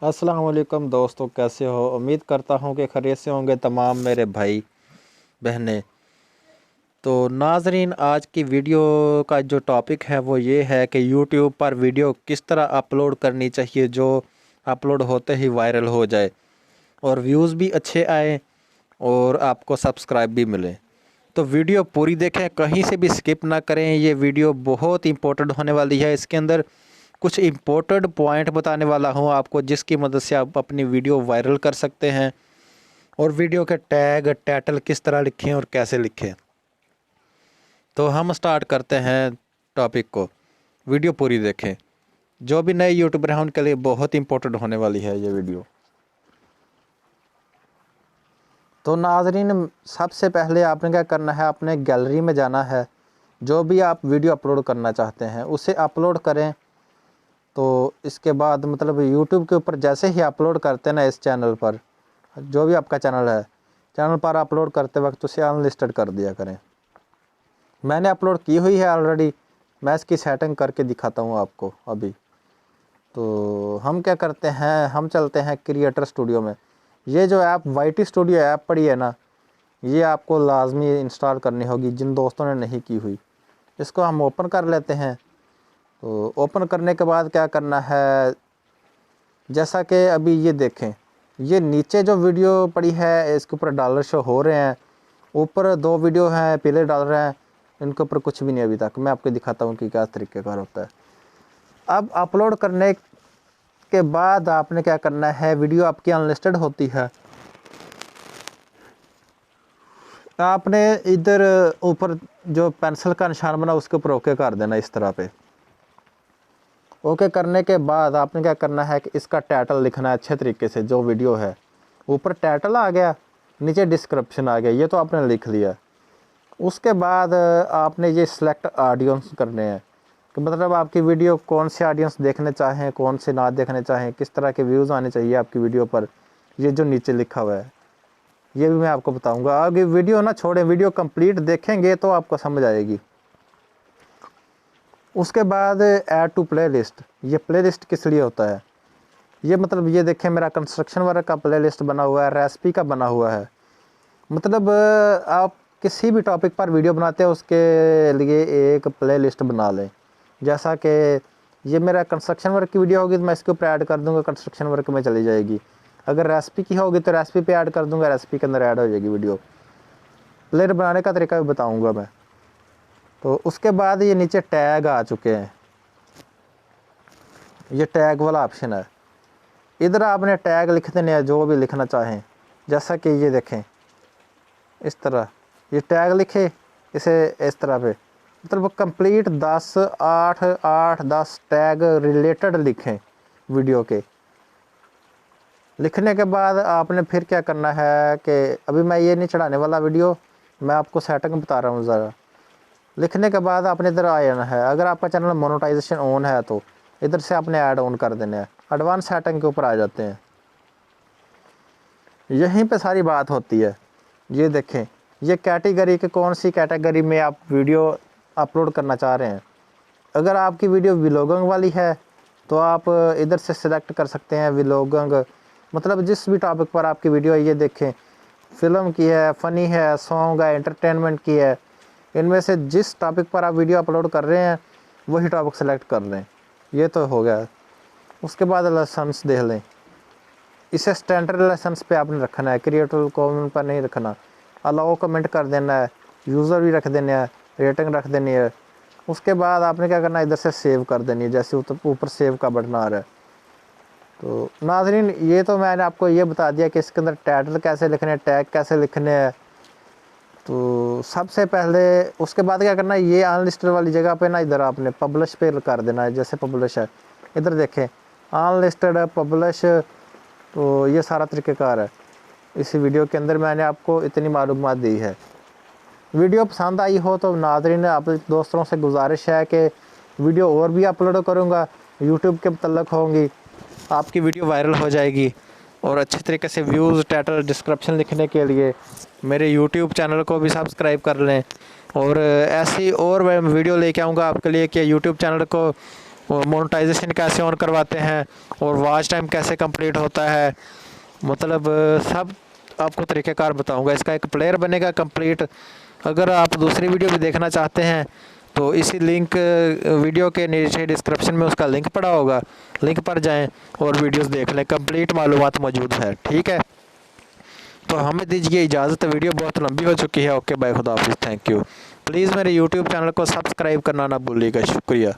अस्सलाम वालेकुम दोस्तों, कैसे हो? उम्मीद करता हूँ कि खैरियत से होंगे तमाम मेरे भाई बहनें। तो नाज़रीन, आज की वीडियो का जो टॉपिक है वो ये है कि यूट्यूब पर वीडियो किस तरह अपलोड करनी चाहिए जो अपलोड होते ही वायरल हो जाए और व्यूज़ भी अच्छे आए और आपको सब्सक्राइब भी मिले। तो वीडियो पूरी देखें, कहीं से भी स्किप ना करें। ये वीडियो बहुत इंपॉर्टेंट होने वाली है। इसके अंदर कुछ इम्पोर्टेंट पॉइंट बताने वाला हूँ आपको, जिसकी मदद से आप अपनी वीडियो वायरल कर सकते हैं। और वीडियो के टैग टाइटल किस तरह लिखें और कैसे लिखें। तो हम स्टार्ट करते हैं टॉपिक को। वीडियो पूरी देखें। जो भी नए यूट्यूबर हैं उनके लिए बहुत इंपॉर्टेंट होने वाली है ये वीडियो। तो नाजरीन, सबसे पहले आपने क्या करना है, अपने गैलरी में जाना है। जो भी आप वीडियो अपलोड करना चाहते हैं उसे अपलोड करें। तो इसके बाद मतलब यूट्यूब के ऊपर जैसे ही अपलोड करते हैं ना, इस चैनल पर, जो भी आपका चैनल है, चैनल पर अपलोड करते वक्त उसे अनलिस्टेड कर दिया करें। मैंने अपलोड की हुई है ऑलरेडी, मैं इसकी सेटिंग करके दिखाता हूँ आपको अभी। तो हम क्या करते हैं, हम चलते हैं क्रिएटर स्टूडियो में। ये जो ऐप वाईटी स्टूडियो ऐप पड़ी है ना, ये आपको लाजमी इंस्टॉल करनी होगी जिन दोस्तों ने नहीं की हुई। इसको हम ओपन कर लेते हैं। तो ओपन करने के बाद क्या करना है, जैसा कि अभी ये देखें, ये नीचे जो वीडियो पड़ी है इसके ऊपर डॉलर शो हो रहे हैं। ऊपर दो वीडियो हैं पीले डॉलर हैं, इनके ऊपर कुछ भी नहीं अभी तक। मैं आपको दिखाता हूँ कि क्या तरीक़ेकार होता है। अब अपलोड करने के बाद आपने क्या करना है, वीडियो आपकी अनलिस्टेड होती है। आपने इधर ऊपर जो पेंसिल का निशान बना उसके ऊपर ओके कर देना इस तरह पे। ओके करने के बाद आपने क्या करना है कि इसका टाइटल लिखना है अच्छे तरीके से। जो वीडियो है ऊपर टाइटल आ गया, नीचे डिस्क्रिप्शन आ गया, ये तो आपने लिख लिया। उसके बाद आपने ये सिलेक्ट ऑडियंस करने हैं कि मतलब आपकी वीडियो कौन से ऑडियंस देखने चाहें, कौन से ना देखने चाहें, किस तरह के व्यूज़ आने चाहिए आपकी वीडियो पर। ये जो नीचे लिखा हुआ है ये भी मैं आपको बताऊंगा। आगे वीडियो ना छोड़ें, वीडियो कंप्लीट देखेंगे तो आपको समझ आएगी। उसके बाद ऐड टू प्ले लिस्ट। ये प्ले लिस्ट किस लिए होता है, ये मतलब ये देखें, मेरा कंस्ट्रक्शन वर्क का प्ले लिस्ट बना हुआ है, रेसिपी का बना हुआ है। मतलब आप किसी भी टॉपिक पर वीडियो बनाते हैं उसके लिए एक प्ले लिस्ट बना लें। जैसा कि ये मेरा कंस्ट्रक्शन वर्क की वीडियो होगी तो मैं इसके ऊपर ऐड कर दूंगा, कंस्ट्रक्शन वर्क में चली जाएगी। अगर रेसिपी की होगी तो रेसिपी पे ऐड कर दूंगा, रेसिपी के अंदर ऐड हो जाएगी वीडियो। प्लेयर बनाने का तरीका भी बताऊंगा मैं। तो उसके बाद ये नीचे टैग आ चुके हैं, ये टैग वाला ऑप्शन है। इधर आपने टैग लिख देने हैं जो भी लिखना चाहें। जैसा कि ये देखें, इस तरह ये टैग लिखे, इसे इस तरह पे मतलब कंप्लीट 10 8 8 10 टैग रिलेटेड लिखें वीडियो के। लिखने के बाद आपने फिर क्या करना है कि अभी मैं ये नहीं चढ़ाने वाला वीडियो, मैं आपको सेटिंग बता रहा हूँ ज़रा। लिखने के बाद आपने इधर आ जाना है। अगर आपका चैनल मोनेटाइजेशन ऑन है तो इधर से आपने ऐड ऑन कर देने हैं। एडवांस सेटिंग के ऊपर आ जाते हैं, यहीं पे सारी बात होती है। ये देखें, ये कैटेगरी के कौन सी कैटेगरी में आप वीडियो अपलोड करना चाह रहे हैं। अगर आपकी वीडियो व्लॉगिंग वाली है तो आप इधर से सिलेक्ट कर सकते हैं व्लॉगिंग, मतलब जिस भी टॉपिक पर आपकी वीडियो है। ये देखें, फिल्म की है, फ़नी है, सॉन्ग है, एंटरटेनमेंट की है। इनमें से जिस टॉपिक पर आप वीडियो अपलोड कर रहे हैं वही टॉपिक सेलेक्ट कर लें। ये तो हो गया। उसके बाद लेसन्स देख लें, इसे स्टैंडर्ड लेसन्स पे आपने रखना है, क्रिएटर कमेंट पर नहीं रखना। अलाउ कमेंट कर देना है, यूज़र भी रख देना है, रेटिंग रख देनी है। उसके बाद आपने क्या करना है, इधर से सेव कर देनी है, जैसे ऊपर सेव का बटन आ रहा है। तो नाज़रीन, ये तो मैंने आपको ये बता दिया कि इसके अंदर टाइटल कैसे लिखने हैं, टैग कैसे लिखने हैं। तो सबसे पहले उसके बाद क्या करना है, ये अनलिस्टेड वाली जगह पे ना इधर आपने पब्लिश पे कर देना है। जैसे पब्लिश है, इधर देखें अनलिस्टेड पब्लिश। तो ये सारा तरीक़ेकार है। इस वीडियो के अंदर मैंने आपको इतनी मालूमात दी है। वीडियो पसंद आई हो तो नाज़रीन, आप दोस्तों से गुजारिश है कि वीडियो और भी अपलोड करूँगा, यूट्यूब के मतलब होंगी, आपकी वीडियो वायरल हो जाएगी। और अच्छे तरीके से व्यूज़, टाइटल, डिस्क्रिप्शन लिखने के लिए मेरे यूट्यूब चैनल को भी सब्सक्राइब कर लें। और ऐसी और मैं वीडियो लेके आऊँगा आपके लिए कि यूट्यूब चैनल को मोनेटाइजेशन कैसे ऑन करवाते हैं और वॉच टाइम कैसे कंप्लीट होता है, मतलब सब आपको तरीक़ेकार बताऊंगा। इसका एक प्लेयर बनेगा कंप्लीट। अगर आप दूसरी वीडियो भी देखना चाहते हैं तो इसी लिंक वीडियो के नीचे डिस्क्रिप्शन में उसका लिंक पड़ा होगा, लिंक पर जाएं और वीडियोस देख लें, कंप्लीट मालूमात मौजूद है। ठीक है, तो हमें दीजिए इजाज़त, वीडियो बहुत लंबी हो चुकी है। ओके बाय, खुदा हाफिज़, थैंक यू। प्लीज़ मेरे यूट्यूब चैनल को सब्सक्राइब करना ना भूलिएगा। शुक्रिया।